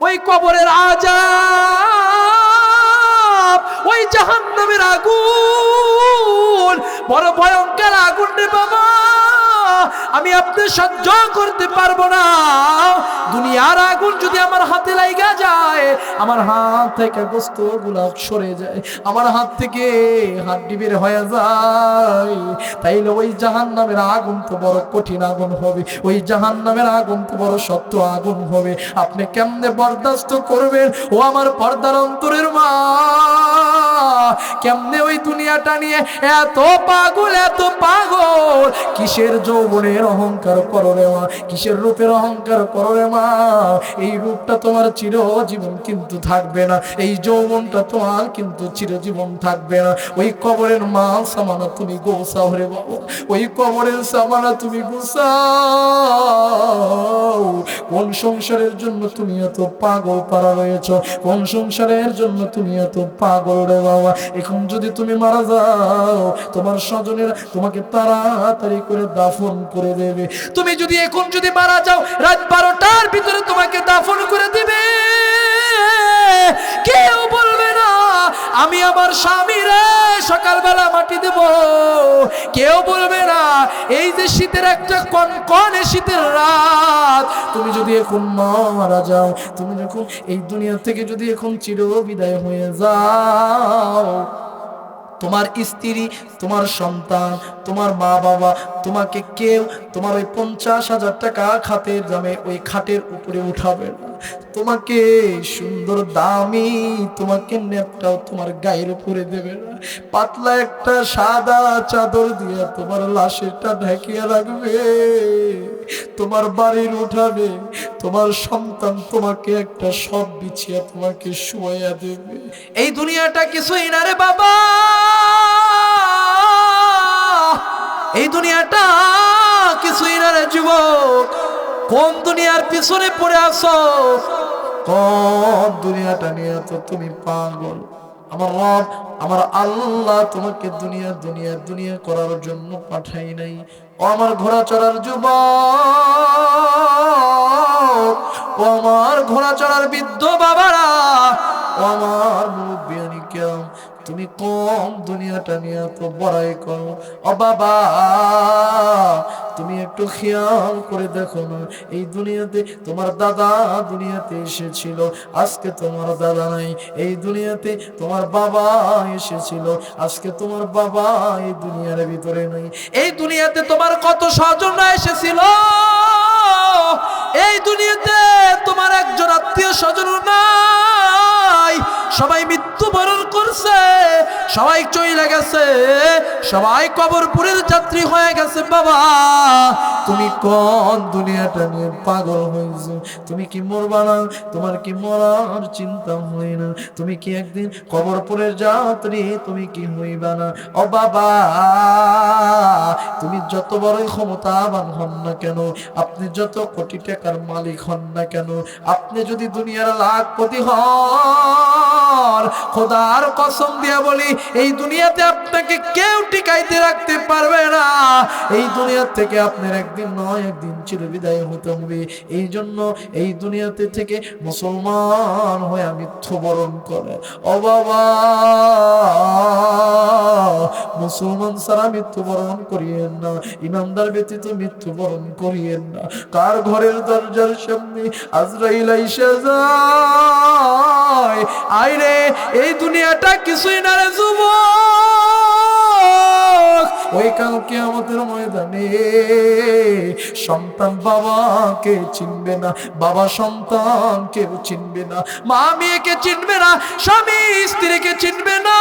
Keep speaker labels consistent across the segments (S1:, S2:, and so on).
S1: ওই কবরের আযাব, ওই জাহান্নামের আগুন বড় ভয়ঙ্কর আগুন রে বাবা। আমি আপনি সহ্য করতে পারবো না। দুনিয়ার আগুন যদি আমার হাতে লাগা যায়, আমার হাত থেকে গোশতগুলো সরে যায়, আমার হাত থেকে হাড্ডি বের হয়ে যায়, তাইলে ওই জাহান্নামের আগুন তো বড় কঠিন আগুন হবে, ওই জাহান্নামের আগুন তো বড় শক্ত আগুন হবে। আপনি কেমনে বরদাস্ত করবেন ও আমার পর্দার অন্তরের মা? কেমনে ওই দুনিয়াটা নিয়ে এত পাগল, এত পাগল? কিসের যৌবনের অহংকার করো রে মা, কিসের রূপের অহংকার করো রে মা? এই রূপটা তোমার চিরজীবন কিন্তু থাকবে না, এই যৌবনটা তোমার কিন্তু চিরজীবন থাকবে না। ওই কবরের মাল সামানা তুমি গোছাও রে বাবা, ওই কবরের সামানা তুমি গোছাও। কোন সংসারের জন্য তুমি এত পাগল পারা রয়েছ? কোন সংসারের জন্য তুমি এত পাগল রে বাবা? এখন যদি তুমি মারা যাও, তোমার স্বজনেরা তোমাকে তাড়াতাড়ি করে দাফন করে দেবে। তুমি যদি এখন যদি মারা যাও, রাত 12টার ভিতরে তোমাকে দাফন করে দিবে। কেউ বলবে না আমি আমার স্বামীরে সকালবেলা মাটি দেব। কেউ বলবে না এই যে শীতের একটা কনকনে শীতের রাত, তুমি যদি এখন মারা যাও, তুমি যখন এই দুনিয়া থেকে যদি এখন চির বিদায় হয়ে যাও, তোমার স্ত্রী, তোমার সন্তান, তোমার মা বাবা তোমাকে কেউ তোমার ওই 50,000 টাকা খাতের দামে ওই খাটের উপরে উঠাবে না। তোমাকে সুন্দর দামি তোমাকে নেপটাও তোমার গায়ের উপরে দেবে না। পাতলা একটা সাদা চাদর দিয়ে তোমার লাশেরটা ঢেকিয়ে রাখবে। তোমার বাড়ির উঠাবে, তোমার সন্তান তোমাকে একটা সব বিছিয়ে তোমাকে শুয়াইয়া দেবে। এই দুনিয়াটা কিছুই না রে বাবা, এই দুনিয়াটা কিছুই না রে যুবক। কোন দুনিয়ার পিছনে পড়ে আসো? কোন দুনিয়াটা নিয়ে তো তুমি পাগল? আমার রব, আমার আল্লাহ তোমাকে দুনিয়া দুনিয়া দুনিয়া করার জন্য পাঠাই নাই। ও আমার ঘোড়া চড়ার যুবক, ও আমার ঘোড়া চড়ার বৃদ্ধ বাবারা, ও আমার মুরব্বিয়ানি কেরাম, তুমি কম দুনিয়াটা নিয়ে তো বড়াই করো। ও বাবা, তুমি একটু খেয়াল করে দেখো না, এই দুনিয়াতে তোমার দাদা দুনিয়াতে এসেছিল, আজকে তোমার দাদা নাই। এই দুনিয়াতে তোমার বাবা এসেছিল, আজকে তোমার বাবা এই দুনিয়ার ভিতরে নাই। এই দুনিয়াতে তোমার কত স্বজনরা এসেছিল, এই দুনিয়াতে তোমার একজন আত্মীয় স্বজন নাই। সবাই মৃত্যুবরণ করছে, সবাই চলে গেছে, সবাই কবরপুরের যাত্রী হয়ে গেছে। বাবা, তুমি কোন দুনিয়াটা নিয়ে পাগল হয়েছো? তুমি কি মরবা না? তোমার কি মরার চিন্তা হয় না? তুমি কি একদিন কবরপুরের যাত্রী তুমি কি হইবা না? ও বাবা, তুমি যত বড় ক্ষমতাবান হন না কেন, আপনি যত কোটি টাকার মালিক হন না কেন, আপনি যদি দুনিয়ার লাখপতি হন, খোদার কসম দিয়ে বলি, এই দুনিয়াতে আপনাকে কেউ টিকাইতে রাখতে পারবে না। এই দুনিয়া থেকে আপনার একদিন নয় একদিন চিরবিদায় হতে হবে। এই জন্য এই দুনিয়াতে থেকে মুসলমান হয়ে মৃত্যুবরণ করে। ও বাবা, মুসলমান ছাড়া মৃত্যুবরণ করিয়েন না, ইমানদার ব্যতীত মৃত্যুবরণ করিয়েন না। কার ঘরের দরজার সামনে আজরাইল আইসা যায়, আইরে এই দুনিয়াটা কিছুই না রে যুবক। ওই কাল কিয়ামতের ময়দানে সন্তান বাবাকে চিনবে না, বাবা সন্তানকে চিনবে না, মা মেয়েকে চিনবে না, স্বামী স্ত্রীকে চিনবে না,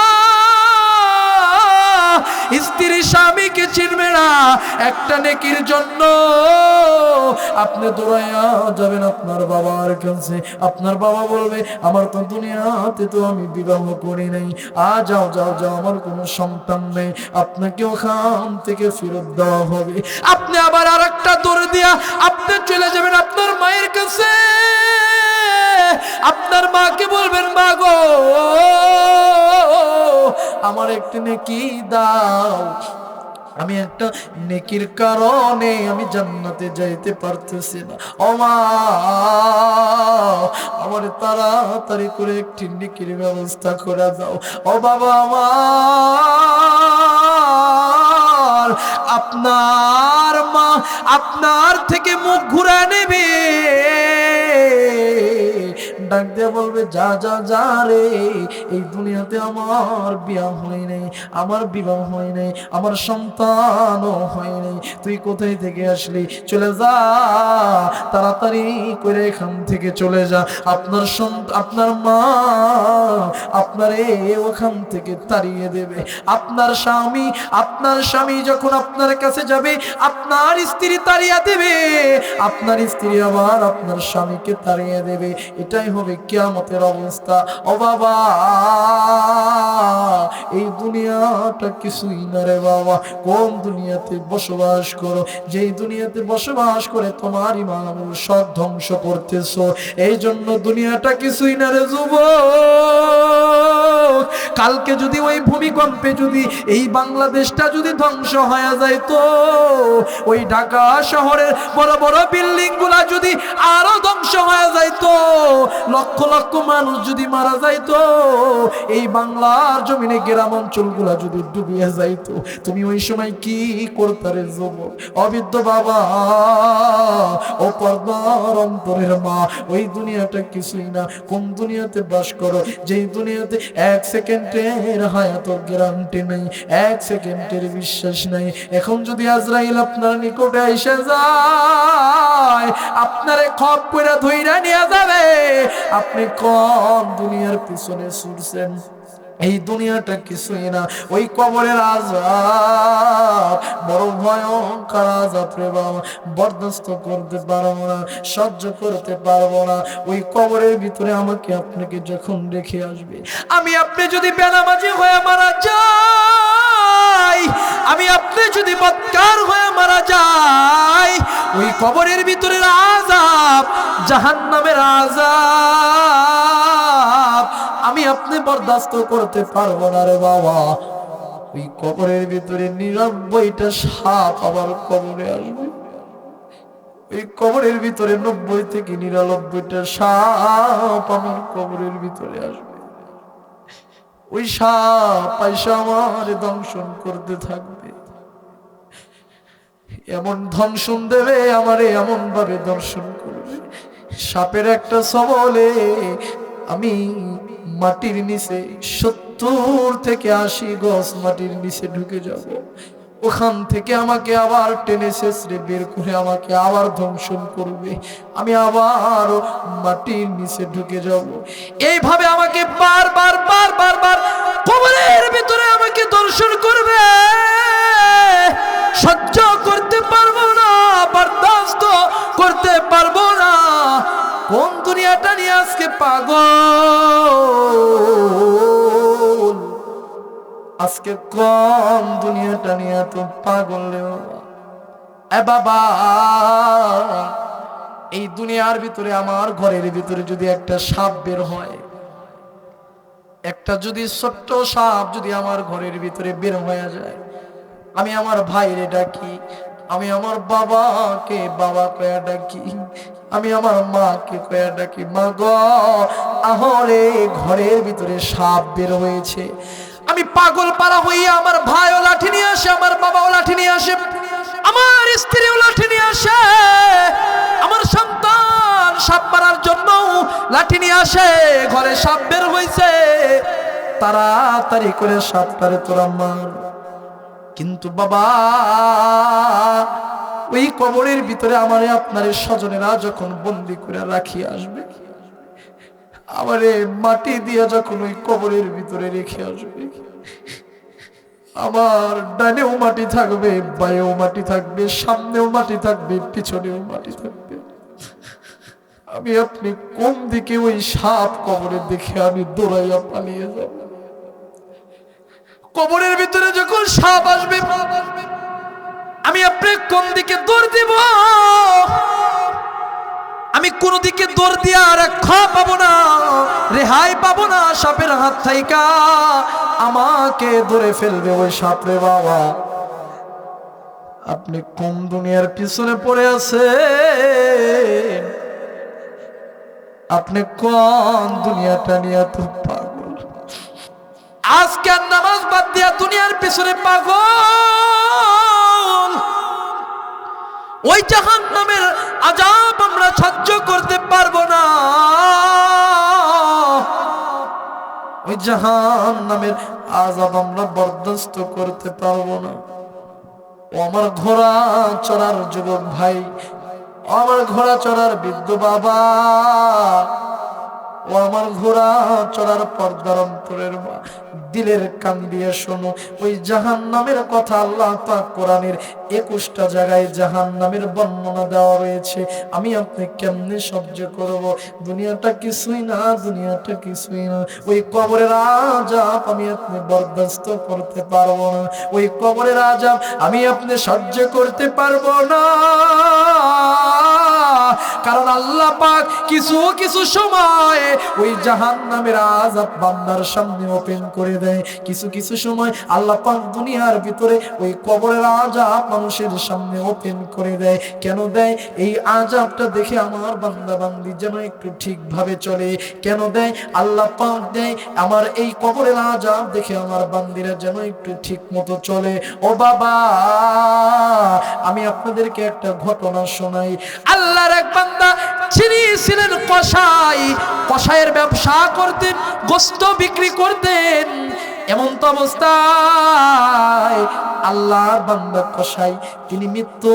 S1: স্ত্রী স্বামীকে চিনবে না। একটা নেকির জন্য আপনি দৌড়াইয়া যাবেন আপনার বাবার কাছে। আপনার বাবা বলবে, আমার তো দুনিয়াতে তো আমি বিবাহ করি নাই, যাও যাও যাও, আমার কোনো সন্তান নেই। আপনাকে ওখান থেকে ফেরত দেওয়া হবে। আপনি আবার আর একটা দৌড় দিয়া আপনি চলে যাবেন আপনার মায়ের কাছে। আপনার মাকে বলবেন, মা গো, আমার একটু নেকি দাও। আমি একটা নেকির কারণে আমি জান্নাতে যাইতে পারতেছি না। ও মা, আমার তাড়াতাড়ি করে একটি নেকির ব্যবস্থা করে দাও। ও বাবা আমার, আপনার মা আপনার থেকে মুখ ঘুরায় নেবে, ডাক দিয়ে বলবে যা যা যা রে, এই দুনিয়াতে আমার বিয়ে হয় নাই, আমার বিবাহ হয় নাই, আমার সন্তানও হয় নাই, তুই কোথায় থেকে আসলি, চলে যা, তাড়াতাড়ি করে এখান থেকে চলে যা। আপনার মা আপনারে ওখান থেকে তাড়িয়ে দেবে। আপনার স্বামী যখন আপনার কাছে যাবে, আপনার স্ত্রী তাড়িয়ে দেবে, আপনার স্ত্রী আবার আপনার স্বামীকে তাড়িয়ে দেবে। এটাই হবে কিয়ামতের অবস্থা। ও বাবা, এই দুনিয়াটা কিছুই না রে বাবা। কোন দুনিয়াতে বসবাস করো, যেই দুনিয়াতে বসবাস করে তোমার ইমান আমল সব ধ্বংস করতেছো। এই জন্য দুনিয়াটা কিছুই না রে যুবক। কালকে যদি ওই ভূমিকম্পে যদি এই বাংলাদেশটা যদি ধ্বংস হয়ে যায়, তো ওই ঢাকা শহরের বড় বড় বিল্ডিং গুলা যদি আরো ধ্বংস হয়ে যায়, তো লক্ষ লক্ষ মানুষ যদি মারা যাইতো, এই বাংলার জমিনে গ্রাম অঞ্চলগুলা যদি ডুবিয়ে যাইতো, তুমি ওই সময় কি করতে রে যুবক? অবিদ্য বাবা, ও পর্দার অন্তরের মা, ওই দুনিয়াটা কিছুই না। কোন দুনিয়াতে বাস করো, যেই দুনিয়াতে এক সেকেন্ডের হায়াত গ্যারান্টি নেই, এক সেকেন্ডের বিশ্বাস নাই। এখন যদি আজরাইল আপনার নিকটে এসে যায়, আপনারে খপ করে ধইরা নিয়ে যাবে, আপনি কোন দুনিয়ার পিছনে ছুটছেন? এই দুনিয়াটা কিছুই না। ওই কবরের আযাব বড় ভয়ঙ্কর আযাব রে বাবা, বরদাস্ত করতে পারবো না, সহ্য করতে পারবো না। ওই কবরের ভিতরে আমাকে আপনাকে যখন রেখে আসবে, আমি আপনি যদি বেনামাজি হয়ে মারা যাই, আমি আপনি যদি বদকার হয়ে মারা যাই, ওই কবরের ভিতরে আযাব, জাহান্নামের আযাব আমি আপনি বরদাস্ত করতে পারবো না রে বাবা। ওই কবরের ভিতরে ৯৯টা সাপ আবার কবরে আসবে। ওই কবরের ভিতরে ৯০ থেকে ৯৯টা সাপ আমার কবরের ভিতরে আসবে। ওই সাপ পয়সা আমার দংশন করতে থাকবে, এমন দংশন দেবে আমারে, এমন ভাবে দর্শন করবে, সাপের একটা সবলে আমি মাটির নিচে ৭০ থেকে ৮০ গজ মাটির নিচে ঢুকে যাব। ওখান থেকে আমাকে আবার টেনে ছেঁচড়ে বের করে আমাকে আবার ধ্বংসন করবে, আমি আবার মাটির নিচে ঢুকে যাব। এইভাবে আমাকে বারবার কবরের ভিতরে আমাকে দর্শন করবে। সহ্য করতে পারবো না, বরদাস্ত করতে পারবো না। কোন দুনিয়াটা নিয়ে আজকে পাগল, আজকে কোন দুনিয়াটা নিয়ে তো পাগল রে বাবা। এ বাবা, এই দুনিয়ার ভিতরে আমার ঘরের ভিতরে যদি একটা সাপ বের হয়, একটা যদি ছোট্ট সাপ যদি আমার ঘরের ভিতরে বের হয়ে যায়, আমি আমার ভাইরে ডাকি, আমি আমার বাবাকে বাবা কয়া ডাকি, আমি আমার মাকে কয়া ডাকি, মা গো আহরে ঘরের ভিতরে সাপ বের হয়েছে। আমি পাগল পারা হইয়া আমার ভাইও লাঠি নিয়ে আসে, আমার বাবাও লাঠি নিয়ে আসে, আমার স্ত্রীও লাঠি নিয়ে আসে, আমার সন্তান সাপ মারার জন্য লাঠি নিয়ে আসে। ঘরে সাপ বের হয়েছে, তাড়াতাড়ি করে সাপটারে তোরা মার। কিন্তু বাবা, ওই কবরের ভিতরে আমারে আপনার স্বজনেরা যখন বন্দি করে রাখিয়ে আসবে, আমারে মাটি দিয়ে যখন ওই কবরের ভিতরে রেখে আসবে, আমার ডানেও মাটি থাকবে, বায়েও মাটি থাকবে, সামনেও মাটি থাকবে, পিছনেও মাটি থাকবে। আমি আপনি কোন দিকে ওই সাপ কবরে দেখে আমি দৌড়াইয়া পালিয়ে যাব। কবরের ভিতরে যখন সাপ আসবে, আমি আপনি কোন দিকে দৌড় দিব? আমি কোন দিকে দৌড় দিয়া রক্ষা পাবো না, রেহাই পাবো না সাপের হাত থাইকা। আমাকে ধরে ফেলবে ওই সাপ রে বাবা। আপনি কোন দুনিয়ার পিছনে পড়ে আছেন? আপনি কোন দুনিয়াটা নিয়ে এত পাগল? আজকে নামাজ বাদ দিয়া দুনিয়ার পিছনে পাগল। ওই জাহান্নামের আযাব আমরা সহ্য করতে পারবো না। ওই জাহান্নামের আযাব আমরা বরদাস্ত করতে পারবো না। ও আমার ঘোড়া চড়ার যুবক ভাই, ও আমার ঘোড়া চড়ার বৃদ্ধ বাবা, ও আমার ঘোড়া চড়ার পর্দার অন্তরের মা, দিলের কান দিয়ে শোনো। ওই জাহান্নামের কথা আল্লাহ পাক কোরআনের 21টা জায়গায় জাহান্নামের বর্ণনা দেওয়া রয়েছে। আমি আপনি কেমনে সহ্য করব? দুনিয়াটা কিছুই না, দুনিয়াটা কিছুই না। ওই কবরের আযাব আমি আপনি বরদাস্ত করতে পারবো না। ওই কবরের আযাব আমি আপনি সহ্য করতে পারবো না। কারণ আল্লাহ পাক কিছু কিছু সময় ওই জাহান্নামের আযাব বান্দার সামনে ওপেন করে দেয়। কিছু কিছু সময় আল্লাহ পাক দুনিয়ার ভিতরে ওই কবরের আযাব মানুষের সামনে ওপেন করে দেয়। কেন দেয়? এই আযাবটা দেখে আমার বান্দা বান্দি যেন একটু ঠিকভাবে চলে। কেন দেয়? আল্লাহ পাক দেয় আমার এই কবরের আযাব দেখে আমার বান্দিরা যেন একটু ঠিক মতো চলে। ও বাবা, আমি আপনাদেরকে একটা ঘটনা শোনাই। আল্লাহর এক বান্দা যিনি ছিলেন কসাই, কসাইয়ের ব্যবসা করতেন, গোশত বিক্রি করতেন। এমন তো অবস্থায় আল্লাহর বান্দা কসাই তিনি মৃত্যু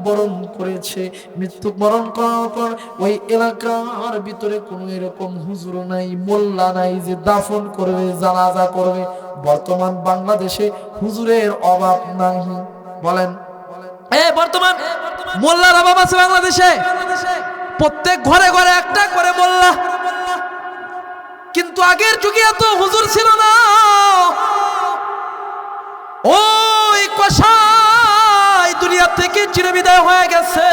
S1: বরণ করেছে। মৃত্যু বরণ করার পর ওই এলাকার ভিতরে কোনো এরকম হুজুর নাই, মোল্লা নাই যে দাফন করবে, জানাজা করবে। বর্তমান বাংলাদেশে হুজুরের অভাব নাই। বলেন, বর্তমান মোল্লার অভাব আছে বাংলাদেশে? প্রত্যেক ঘরে ঘরে একটা করে মোল্লা। কিন্তু আগের যুগে এত হুজুর ছিল না। ওই কসাই দুনিয়া থেকে চিরবিদায় হয়ে গেছে।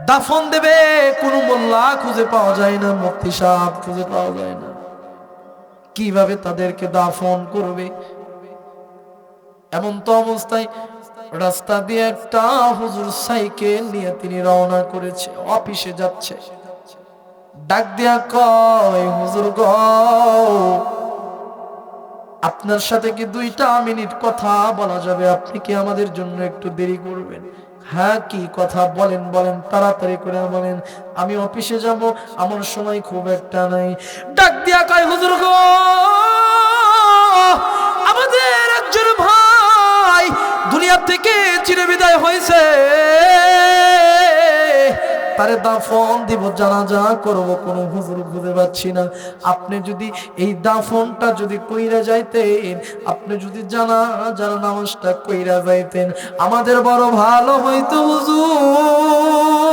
S1: দাফন দেবে কোন মোল্লা খুঁজে পাওয়া যায় না, মুফতি সাহেব খুঁজে পাওয়া যায় না। কিভাবে তাদেরকে দাফন করবে? এমন তো অবস্থায় রাস্তা দিয়ে একটা হুজুর সাইকেল নিয়ে তিনি রওনা করেছে, অফিসে যাচ্ছে। ডাক দিয়া কয়, হুজুর গো, আপনার সাথে কি 2টা মিনিট কথা বলা যাবে? আপনি কি আমাদের জন্য একটু দেরি করবেন? হ্যাঁ, কি কথা বলেন, বলেন, তাড়াতাড়ি করে বলেন, আমি অফিসে যাব, আমার সময় খুব একটা নাই। ডাক দিয়া কয়, হুজুর গো, আমাদের একজন ভাই দুনিয়া থেকে চিরবিদায় হয়েছে, তারে দাফন দিব, জানাজা করব, কোনো হুজুর খুঁজে পাচ্ছি না। আপনি যদি এই দাফনটা যদি কইরা যাইতেন, আপনি যদি জানাজার নামাজটা কইরা যাইতেন, আমাদের বড় ভালো হইতো হুজুর।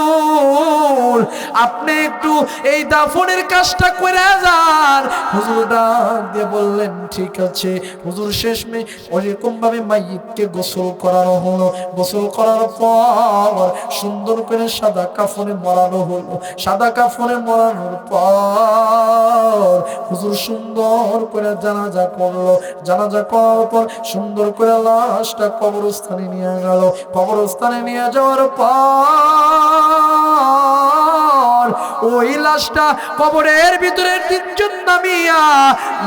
S1: আপনি একটু এই দাফনের কাজটা কইরা যান। হুজুর ডাক দিয়ে বললেন, ঠিক আছে। হুজুর শেষমে ওইরকম ভাবে মাইয়িতকে গোসল করানো হলো। গোসল করার পর সুন্দর করে সাদা কাফনে মরানো হলো। সাদা কাফনে মরানোর পর হুজুর সুন্দর করে জানাজা করলো। জানাজা করার পর সুন্দর করে লাশটা কবরস্থানে নিয়ে গেল। কবরস্থানে নিয়ে যাওয়ার পর ওই লাশটা কবরের ভিতরে 3জন নামিয়া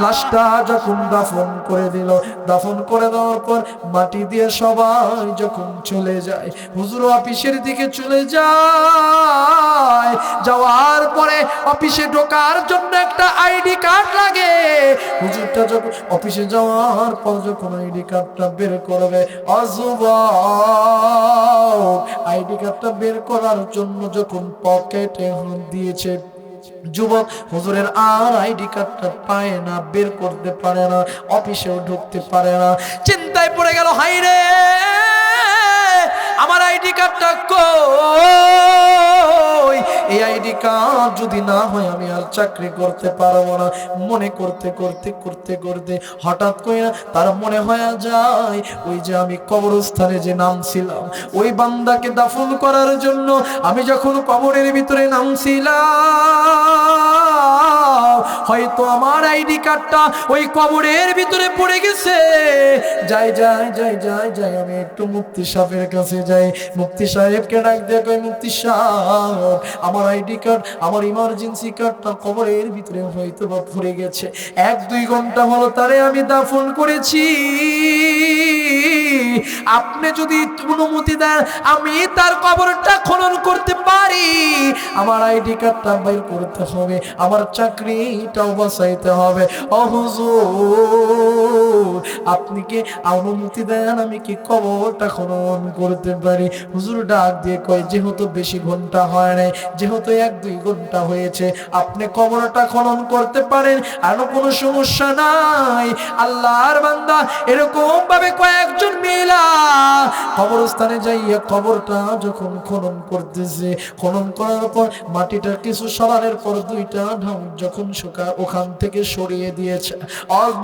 S1: লাশটা যখন দাফন করে দিল, দাফন করে দেওয়ার পর মাটি দিয়ে সবাই যখন চলে যায়, হুজুর অফিসের দিকে চলে যায়। যাওয়ার পরে অফিসে ঢোকার জন্য একটা আইডি কার্ড লাগে। হুজুরটা যখন অফিসে যাওয়ার পর যখন আইডি কার্ডটা বের করবে, আইডি কার্ডটা বের করার জন্য যখন পকেটে হাত দিয়েছে, যুবক হুজুরের আর আইডি কার্ডটা পায় না, বের করতে পারে না, অফিসেও ঢুকতে পারে না। চিন্তায় পড়ে গেল, হাই রে, আমার আইডি কার্ডটা কই? এই আইডি কার্ড যদি না হয় আমি আর চাকরি করতে পারবো না। মনে করতে করতে করতে করতে হঠাৎ করে তার মনে হয়ে যায়, ওই যে আমি কবরস্থানে যে নামছিলাম, ওই বান্দাকে দাফন করার জন্য আমি যখন কবরের ভিতরে নামছিলাম, হয়তো আমার আইডি কার্ডটা ওই কবরের ভিতরে পড়ে গেছে। যাই যাই যাই যাই যাই, আমি একটু মুফতি সাহেবের কাছে যাই। মুফতি সাহেবকে ডাক দিয়ে কই, মুফতি সাহেব, আমার আইডি কার্ড, আমার ইমার্জেন্সি কার্ডটা কবরের ভিতরে হয়তো বা পড়ে গেছে। 1-2 ঘন্টা হলো তারে আমি দাফন করেছি। আপনি যদি অনুমতি দেন আমি তার কবরটা খনন করতে পারি। আমার আইডি কার্ডটা বের করতে হবে, আমার চাকরিটাও বাঁচাইতে হবে। ও হুজুর, আপনি কি অনুমতি দেন আমি কি কবরটা খনন করতে পারি? হুজুর ডাক দিয়ে কয়, যেহেতু বেশি ঘন্টা হয় নাই, যেহেতু 1-2 ঘন্টা হয়েছে, আপনি কবরটা খনন করতে পারেন, আর কোনো সমস্যা নাই। আল্লাহর বান্দা এরকম ভাবে কয়েকজন মিলা কবরস্থানে যাইয়া কবরটা যখন খনন করতেছে, খনন করার পর মাটিটা কিছু সরানোর পর 2টা ঢাউক যখন ওখান থেকে সরিয়ে দিয়েছে।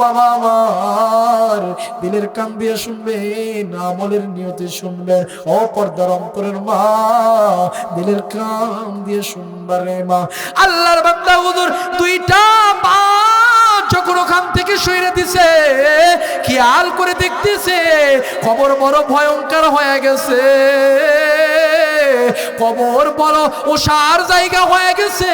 S1: বাবা আমার দিলের কান দিয়ে শুনবেন, আমলের নিয়তে শুনবেন। ও পর্দার অন্তরের মা, দিলের কান দিয়ে শুনবা রে মা। আল্লাহর বান্দা হুজুর 2টা পা যখন ওখান থেকে সরিয়ে দিছে, খেয়াল করে দেখতেছে কবর বড় ভয়ঙ্কর হয়ে গেছে, কবর বড় ওসার জায়গা হয়ে গেছে।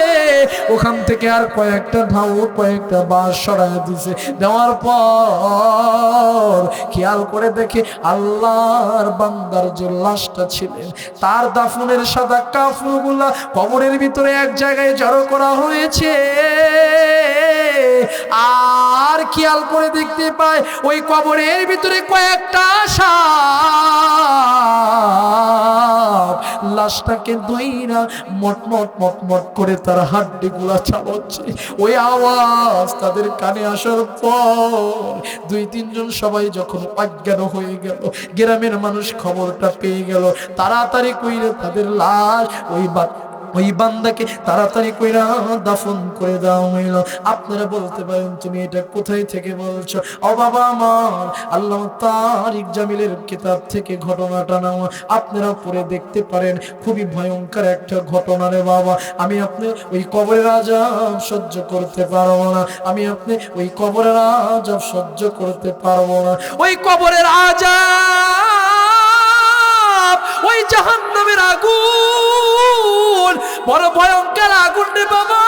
S1: ওখান থেকে আর কয়েকটা ঢাউ, কয়েকটা বাঁশ সরাই দিছে। দেওয়ার পর খেয়াল করে দেখে আল্লাহর বান্দার যে লাশটা ছিলেন, তার দাফনের সাদা কাফনগুলা কবরের ভিতরে এক জায়গায় জড়ো করা হয়েছে। আর খেয়াল করে দেখতে পায় ওই কবরের ভিতরে কয়েকটা সাপ লাশটাকে দইরা মটমট মটমট করে তার হাড্ডি গুলা চালাচ্ছে। ওই আওয়াজ তাদের কানে আসার পর 2-3 জন সবাই যখন অজ্ঞান হয়ে গেল, গ্রামের মানুষ খবরটা পেয়ে গেল, তাড়াতাড়ি কইরে তাদের লাশ ওই বান্দাকে তাড়াতাড়ি কইরা দাফন করে দেওয়া হইল। আপনারা বলতে পারেন, তুমি এটা কোথায় থেকে বলছো? ও বাবা আমার, আল্লামা তারিক জামিলের কিতাব থেকে ঘটনাটা নাও, আপনারা পড়ে দেখতে পারেন। খুবই ভয়ঙ্কর একটা ঘটনা রে বাবা। আমি আপনি ওই কবরের আযাব সহ্য করতে পারবো না, আমি আপনি ওই কবরের আযাব সহ্য করতে পারবো না। ওই কবরের আযাব, ওই জাহান্নামের আগুন, বড় ভয়ঙ্কর আগুন রে বাবা,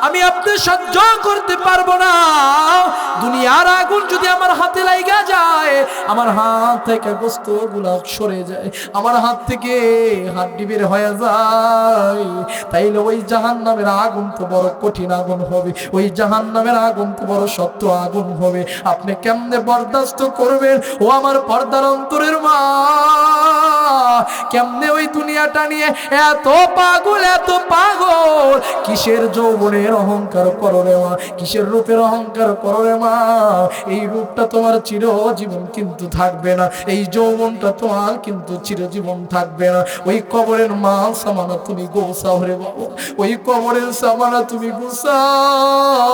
S1: আমি আপনি সহ্য করতে পারবো না। দুনিয়ার আগুন যদি আমার হাতে লাগা যায়, আমার হাত থেকে গোস্ত গুলা সরে যায়, আমার হাত থেকে হাড্ডি বের হয়ে যায়, তাইলে ওই জাহান্নামের আগুন তো বড় কঠিন আগুন হবে, ওই জাহান্নামের আগুন তো বড় শক্ত আগুন হবে। আপনি কেমনে বরদাস্ত করবেন ও আমার পর্দার অন্তরের মা? কেমনে ওই দুনিয়াটা নিয়ে এত পাগল, এত পাগল? কিসের যৌবনের অহংকার করো রে মা, কিসের রূপের অহংকার করো রে মা? এই রূপটা তোমার চিরজীবন কিন্তু থাকবে না, এই যৌবনটা তোমার কিন্তু চিরজীবন থাকবে না। ওই কবরের মাল সামানা তুমি গোছাও রে বাবা, ওই কবরের সামানা তুমি গোছাও।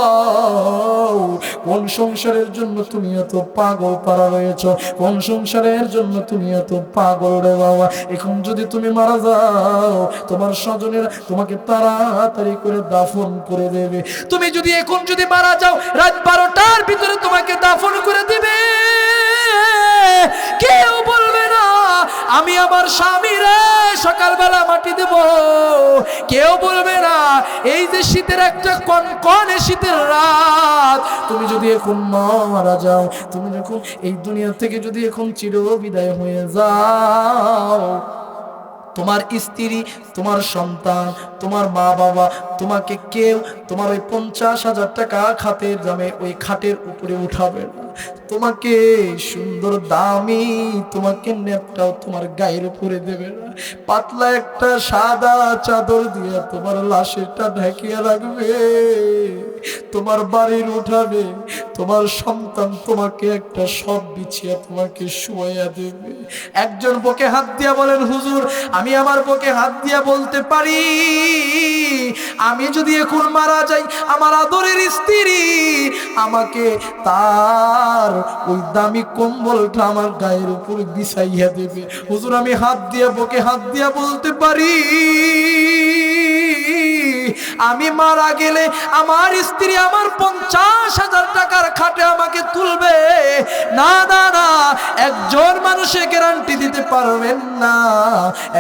S1: কোন সংসারের জন্য তুমি এত পাগল পারা রয়েছ? কোন সংসারের জন্য তুমি এত পাগল রে বাবা? এখন যদি তুমি মারা যাও, তোমার স্বজনেরা তোমাকে তাড়াতাড়ি করে দাফন করে দেবে। তুমি যদি এখন যদি মারা যাও, রাত 12টার ভিতরে তোমাকে দাফন করে দিবে। কেউ বলবে না আমি আমার স্বামীরে সকালবেলা মাটি দেব, কেউ বলবে না এই যে শীতের একটা কনকনে শীতের রাত, তুমি যদি এখন মারা যাও, তুমি যখন এই দুনিয়া থেকে যদি এখন চির বিদায় হয়ে যাও, তোমার স্ত্রী, তোমার সন্তান, তোমার মা বাবা তোমাকে কেউ তোমার ওই 50,000 টাকা খাতের দামে ওই খাটের উপরে উঠাবে না। তোমাকে সুন্দর দামি তোমাকে নেপটাও তোমার গায়ের উপরে দেবে না, পাতলা একটা সাদা চাদর দিয়ে তোমার লাশেরটা ঢেকিয়ে রাখবে। তোমার বাড়ির উঠাবে, তোমার সন্তান তোমাকে একটা সব বিছিয়ে তোমাকে শুয়াইয়া দেবে। একজন বুকে হাত দিয়া বলেন, হুজুর আমি আমার বুকে হাত দিয়া বলতে পারি, আমি যদি এখন মারা যাই, আমার আদরের স্ত্রী আমাকে তার ওই দামি কম্বলটা আমার গায়ের উপর বিছাইয়া দেবে। হুজুর আমি হাত দিয়া বুকে হাত দিয়া বলতে পারি, আমি মারা গেলে আমার স্ত্রী আমার 50,000 টাকার খাটে আমাকে তুলবে। না না না, একজন মানুষে গ্যারান্টি দিতে পারবেন না,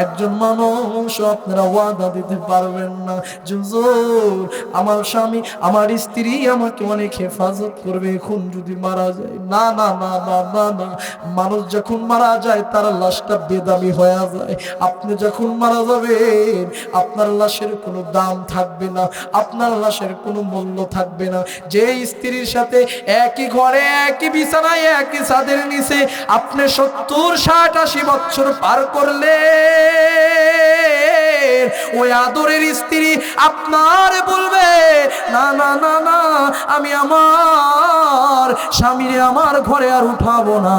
S1: একজন মানুষ আপনারা ওয়াদা দিতে পারবেন না যে হুজুর আমার স্বামী আমার স্ত্রী আমাকে অনেক হেফাজত করবে এখন যদি মারা যায়। না না না না না না, মানুষ যখন মারা যায় তার লাশটা বেদামি হয়ে যায়। আপনি যখন মারা যাবেন আপনার লাশের কোনো দাম থাকবে না, আপনার লাশের কোনো মূল্য থাকবে না। যে স্ত্রীর সাথে একই ঘরে একই বিছানায় একই ছাদের নিচে আপনি 70, 60, 80 বছর পার করলে ওই আদরের স্ত্রী আপনার বলবে না না না না, আমি আমার স্বামীরে আমার ঘরে আর উঠাবো না,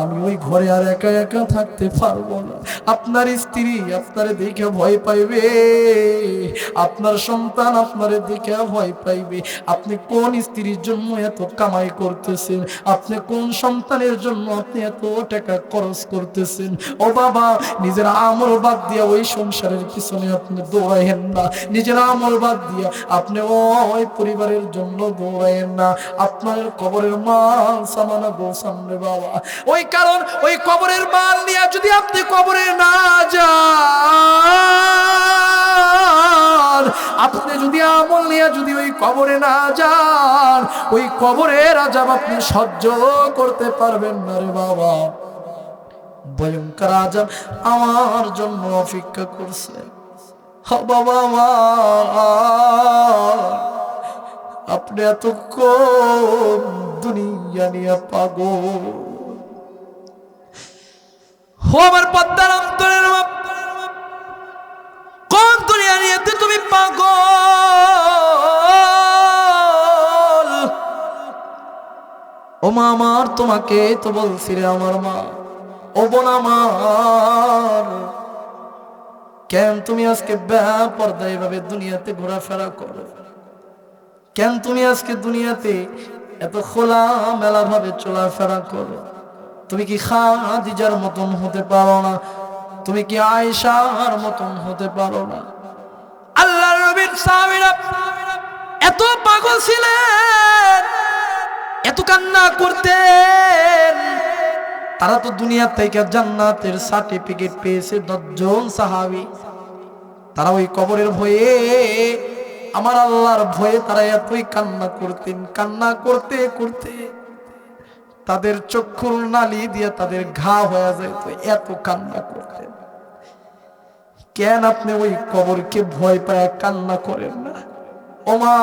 S1: আমি ওই ঘরে আর একা একা থাকতে পারবো না। আপনার স্ত্রী আপনারে দেখে ভয় পাইবে, আপনার সন্তান আপনারে দেখে ভয় পাইবে। আপনি কোন স্ত্রীর জন্য এত কামাই করতেছেন, আপনি কোন সন্তানের জন্য আপনি এত টাকা খরচ করতেছেন। ও বাবা, নিজের আমল বাদ দিয়া ওই সংসারের পিছনে আপনি দৌড়াইেন না, নিজের আমল বাদ দিয়া আপনি ওই পরিবারের জন্য দৌড়াইেন না। আপনার কবরের মাল সামানা গোসান রে বাবা। ওই কারণ ওই কবরের মাল নিয়ে যদি আপনি কবরে না যান, আপনি যদি আমল নিয়ে যদি ওই কবরে না যান, ওই কবরের আযাব আপনি সহ্য করতে পারবেন না রে বাবা। ভয়ঙ্কর আযাব আমার জন্য অপেক্ষা করছে। বাবা আপনি এত কোন দুনিয়া নিয়ে পাগল। আমার পদ্মার অন্তরের কোন দুনিয়া নিয়ে তুমি পাগল? ও মা আমার, তোমাকে তো বলছি রে আমার মা, ও বোন আমার, কেন তুমি আজকে বেপরদা এভাবে দুনিয়াতে ঘোরাফেরা করো? কেন তুমি আজকে দুনিয়াতে এত খোলা মেলা ভাবে চলাফেরা করো? তুমি কি খাদিজার মতন হতে পারো না? তুমি কি আয়েশার মতন হতে পারো না? আল্লাহর নবীর সাহাবীরা এত পাগল ছিলেন, এত কান্না করতেন। তারা তো দুনিয়া থেকে জান্নাতের সার্টিফিকেট পেয়েছে 10 জন সাহাবী। তারা ওই কবরের ভয়ে, আমার আল্লাহর ভয়ে তারা এতই কান্না করতেন। কান্না করতে করতে তাদের চক্ষুর নালী দিয়ে তাদের ঘা হয়ে যায়, তো এত কান্না করতেন। কেন আপনি ওই কবরকে ভয় পায় কান্না করেন না? ও মা,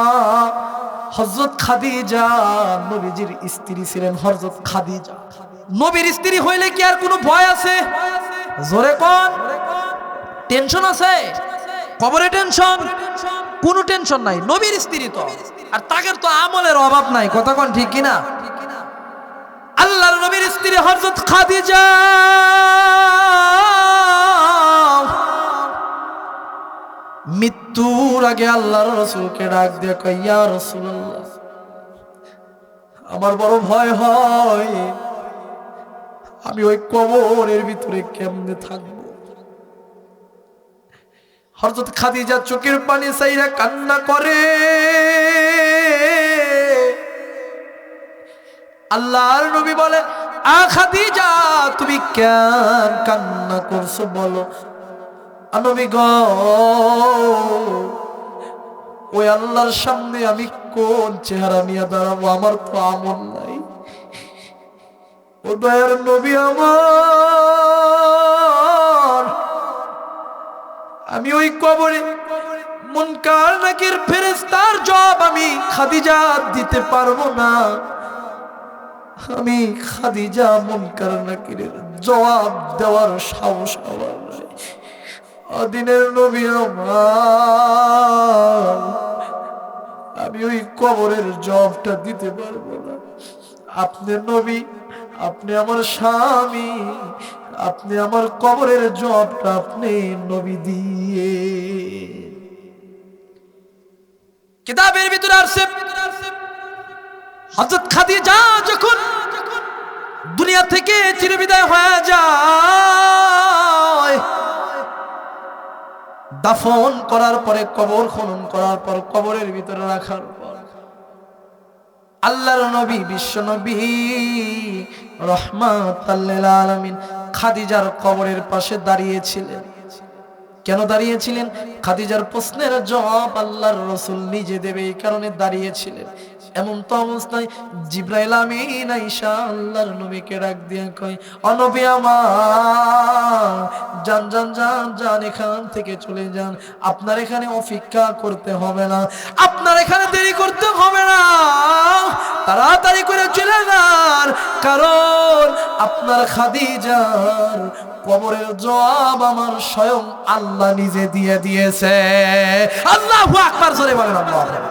S1: হযরত খাদিজা নবীজির স্ত্রী ছিলেন। হযরত খাদিজা নবীর স্ত্রী হইলে কি আর কোনো ভয় আছে? জোরে কোন? টেনশন আছে? কবরে টেনশন? কোনো টেনশন নাই। নবীর স্ত্রী তো, আর তাদের তো আমলের অভাব নাই। কথা কোন ঠিক কিনা? আল্লাহর নবীর স্ত্রী হযরত খাদিজা মৃত্যুর আগে আল্লাহর রাসূলকে ডাক দিয়ে কয়, ইয়া রাসূলুল্লাহ, আমার বড় ভয় হয়, আমি ওই কবরের ভিতরে কেমনে থাকবো? হযরত খাদিজা চোখের পানি ছাইরা কান্না করে। আল্লাহর নবী বলে, আ খাদিজা, তুমি কেন কান্না করছো বলো? নবী গো, ওই আল্লাহর সামনে আমি কোন চেহারা নিয়ে দাঁড়াবো? আমার তো আমল নাই। ও দয়ার নবী আমার, আমি ওই কবরে মুনকার নাকির ফেরেশতার জবাব আমি খাদিজা দিতে পারবো না। আমি খাদিজা মুনকার নাকিরের জবাব দেওয়ার সাহস আমার নাই। দিনের নবী আমার, আমি ওই কবরের জবাবটা দিতে পারবো না। আপনি নবী, আপনি আমার স্বামী, আপনি আমার কবরের জবাবটা আপনি নবী দিয়ে। কিতাবের ভিতরে আসছে হযরত খাদিজা যখন দুনিয়া থেকে চিরবিদায় হয়ে যায়, দাফন করার পরে, কবর খনন করার পর, কবরের ভিতরে রাখার পর আল্লাহর নবী, বিশ্ব নবী রাহমাতাল লিল আলামিন খাদিজার কবরের পাশে দাঁড়িয়েছিলেন। কেন দাঁড়িয়েছিলেন? খাদিজার প্রশ্নের জবাব আল্লাহর রাসূল নিজে দেবে, এই কারণে দাঁড়িয়েছিলেন। এমন তো অবস্থায় জিবরাইল আমিন আয়েশা আল্লাহর নবীকে ডাক দিয়ে কয়, ও নবী আমার, যান যান যান যান, এখান থেকে চলে যান। আপনার এখানে অপেক্ষা করতে হবে না, আপনার এখানে দেরি করতে হবে না, তাড়াতাড়ি করে চলে যান, কারণ আপনার খাদিজার কবরের জবাব আমার স্বয়ং আল্লাহ নিজে দিয়ে দিয়েছে। আল্লাহু আকবার, জোরে বলেন আল্লাহু আকবার।